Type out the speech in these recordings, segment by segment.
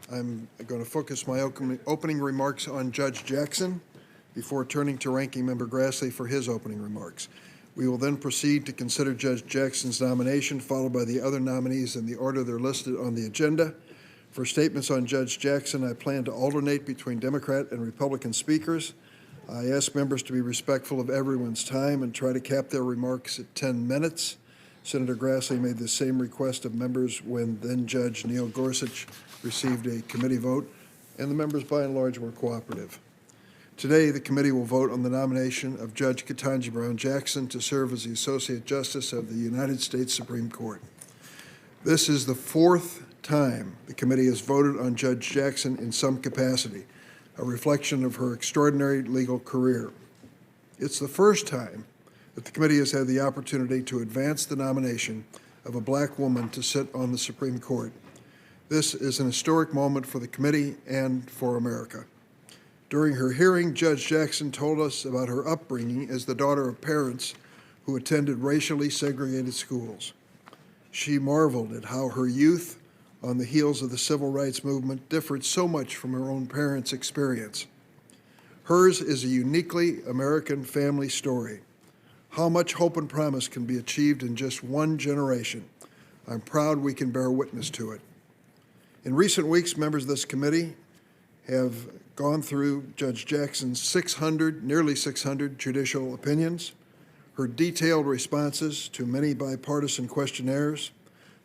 I'm going to focus my opening remarks on Judge Jackson before turning to Ranking Member Grassley for his opening remarks. We will then proceed to consider Judge Jackson's nomination, followed by the other nominees in the order they're listed on the agenda. For statements on Judge Jackson, I plan to alternate between Democrat and Republican speakers. I ask members to be respectful of everyone's time and try to cap their remarks at 10 minutes. Senator Grassley made the same request of members when then-Judge Neil Gorsuch received a committee vote, and the members by and large were cooperative. Today, the committee will vote on the nomination of Judge Ketanji Brown Jackson to serve as the Associate Justice of the United States Supreme Court. This is the fourth time the committee has voted on Judge Jackson in some capacity, a reflection of her extraordinary legal career. It's the first time that the committee has had the opportunity to advance the nomination of a black woman to sit on the Supreme Court. This is an historic moment for the committee and for America. During her hearing, Judge Jackson told us about her upbringing as the daughter of parents who attended racially segregated schools. She marveled at how her youth, on the heels of the civil rights movement, differed so much from her own parents' experience. Hers is a uniquely American family story. How much hope and promise can be achieved in just one generation? I'm proud we can bear witness to it. In recent weeks, members of this committee have gone through Judge Jackson's nearly 600 judicial opinions, her detailed responses to many bipartisan questionnaires,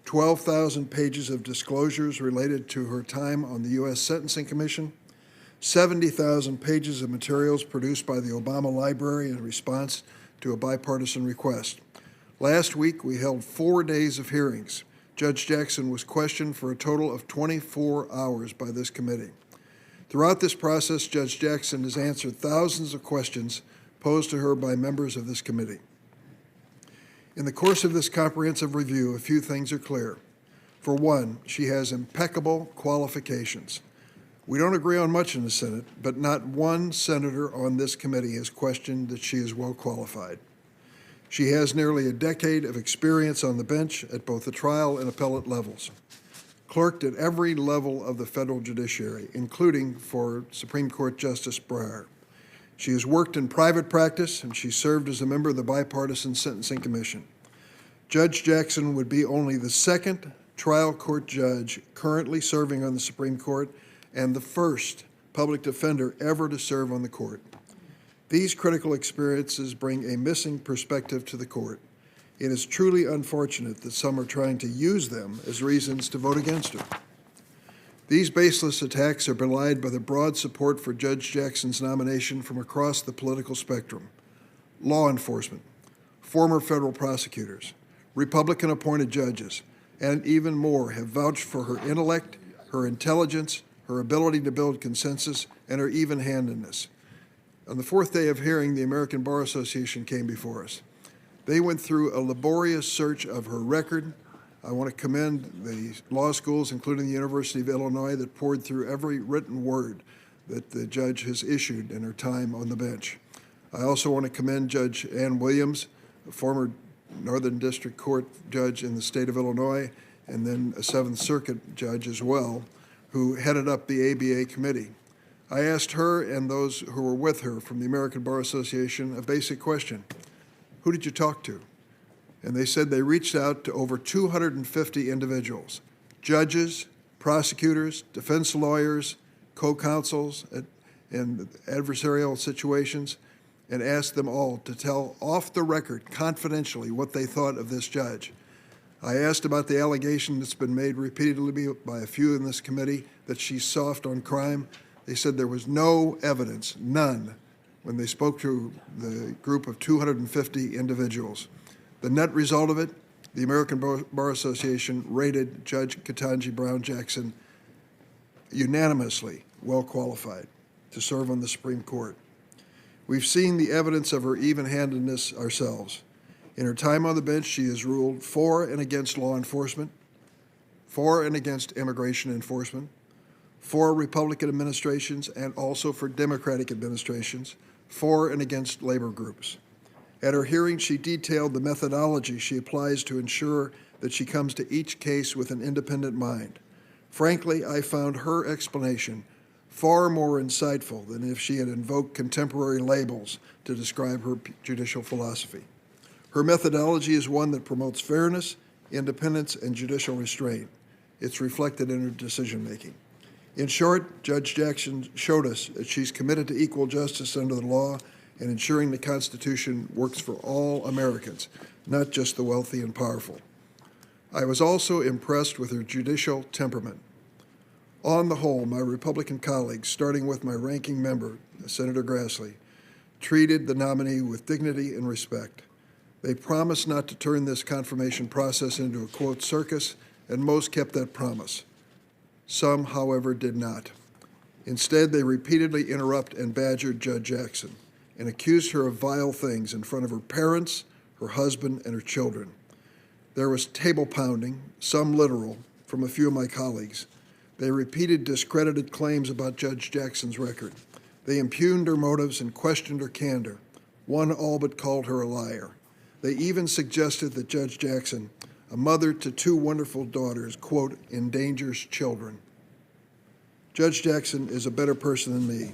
12,000 pages of disclosures related to her time on the U.S. Sentencing Commission, 70,000 pages of materials produced by the Obama Library in response to a bipartisan request. Last week, we held 4 days of hearings. Judge Jackson was questioned for a total of 24 hours by this committee. Throughout this process, Judge Jackson has answered thousands of questions posed to her by members of this committee. In the course of this comprehensive review, a few things are clear. For one, she has impeccable qualifications. We don't agree on much in the Senate, but not one senator on this committee has questioned that she is well qualified. She has nearly a decade of experience on the bench at both the trial and appellate levels, clerked at every level of the federal judiciary, including for Supreme Court Justice Breyer. She has worked in private practice, and she served as a member of the Bipartisan Sentencing Commission. Judge Jackson would be only the second trial court judge currently serving on the Supreme Court and the first public defender ever to serve on the court. These critical experiences bring a missing perspective to the court. It is truly unfortunate that some are trying to use them as reasons to vote against her. These baseless attacks are belied by the broad support for Judge Jackson's nomination from across the political spectrum. Law enforcement, former federal prosecutors, Republican-appointed judges, and even more have vouched for her intellect, her intelligence, her ability to build consensus, and her even-handedness. On the fourth day of hearing, the American Bar Association came before us. They went through a laborious search of her record. I want to commend the law schools, including the University of Illinois, that poured through every written word that the judge has issued in her time on the bench. I also want to commend Judge Ann Williams, a former Northern District Court judge in the state of Illinois, and then a Seventh Circuit judge as well, who headed up the ABA committee. I asked her and those who were with her from the American Bar Association a basic question. Who did you talk to? And they said they reached out to over 250 individuals, judges, prosecutors, defense lawyers, co-counsels in adversarial situations, and asked them all to tell off the record confidentially what they thought of this judge. I asked about the allegation that's been made repeatedly by a few in this committee that she's soft on crime. They said there was no evidence, none, when they spoke to the group of 250 individuals. The net result of it, the American Bar Association rated Judge Ketanji Brown Jackson unanimously well qualified to serve on the Supreme Court. We've seen the evidence of her even-handedness ourselves. In her time on the bench, she has ruled for and against law enforcement, for and against immigration enforcement, for Republican administrations and also for Democratic administrations, for and against labor groups. At her hearing, she detailed the methodology she applies to ensure that she comes to each case with an independent mind. Frankly, I found her explanation far more insightful than if she had invoked contemporary labels to describe her judicial philosophy. Her methodology is one that promotes fairness, independence, and judicial restraint. It's reflected in her decision-making. In short, Judge Jackson showed us that she's committed to equal justice under the law and ensuring the Constitution works for all Americans, not just the wealthy and powerful. I was also impressed with her judicial temperament. On the whole, my Republican colleagues, starting with my ranking member, Senator Grassley, treated the nominee with dignity and respect. They promised not to turn this confirmation process into a, quote, circus, and most kept that promise. Some, however, did not. Instead, they repeatedly interrupted and badgered Judge Jackson and accused her of vile things in front of her parents, her husband, and her children. There was table pounding, some literal, from a few of my colleagues. They repeated discredited claims about Judge Jackson's record. They impugned her motives and questioned her candor. One all but called her a liar. They even suggested that Judge Jackson, a mother to two wonderful daughters, quote, endangers children. Judge Jackson is a better person than me.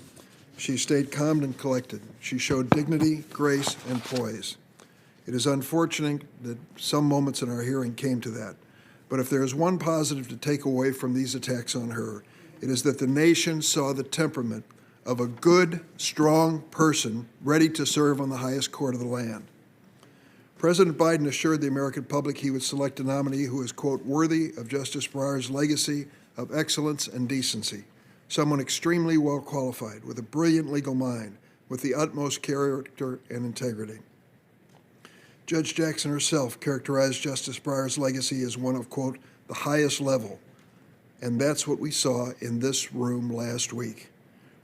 She stayed calm and collected. She showed dignity, grace, and poise. It is unfortunate that some moments in our hearing came to that. But if there is one positive to take away from these attacks on her, it is that the nation saw the temperament of a good, strong person ready to serve on the highest court of the land. President Biden assured the American public he would select a nominee who is, quote, worthy of Justice Breyer's legacy of excellence and decency, someone extremely well qualified, with a brilliant legal mind, with the utmost character and integrity. Judge Jackson herself characterized Justice Breyer's legacy as one of, quote, the highest level, and that's what we saw in this room last week.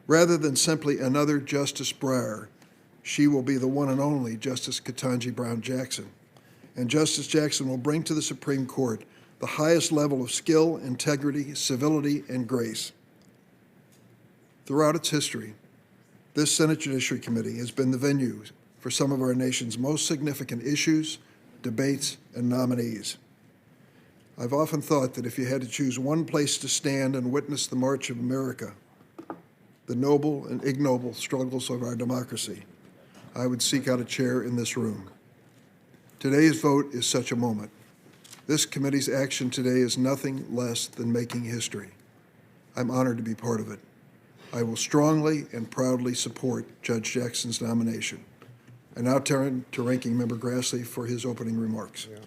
Rather than simply another Justice Breyer, she will be the one and only Justice Ketanji Brown Jackson. And Justice Jackson will bring to the Supreme Court the highest level of skill, integrity, civility, and grace. Throughout its history, this Senate Judiciary Committee has been the venue for some of our nation's most significant issues, debates, and nominees. I've often thought that if you had to choose one place to stand and witness the march of America, the noble and ignoble struggles of our democracy, I would seek out a chair in this room. Today's vote is such a moment. This committee's action today is nothing less than making history. I'm honored to be part of it. I will strongly and proudly support Judge Jackson's nomination. I now turn to Ranking Member Grassley for his opening remarks. Yeah.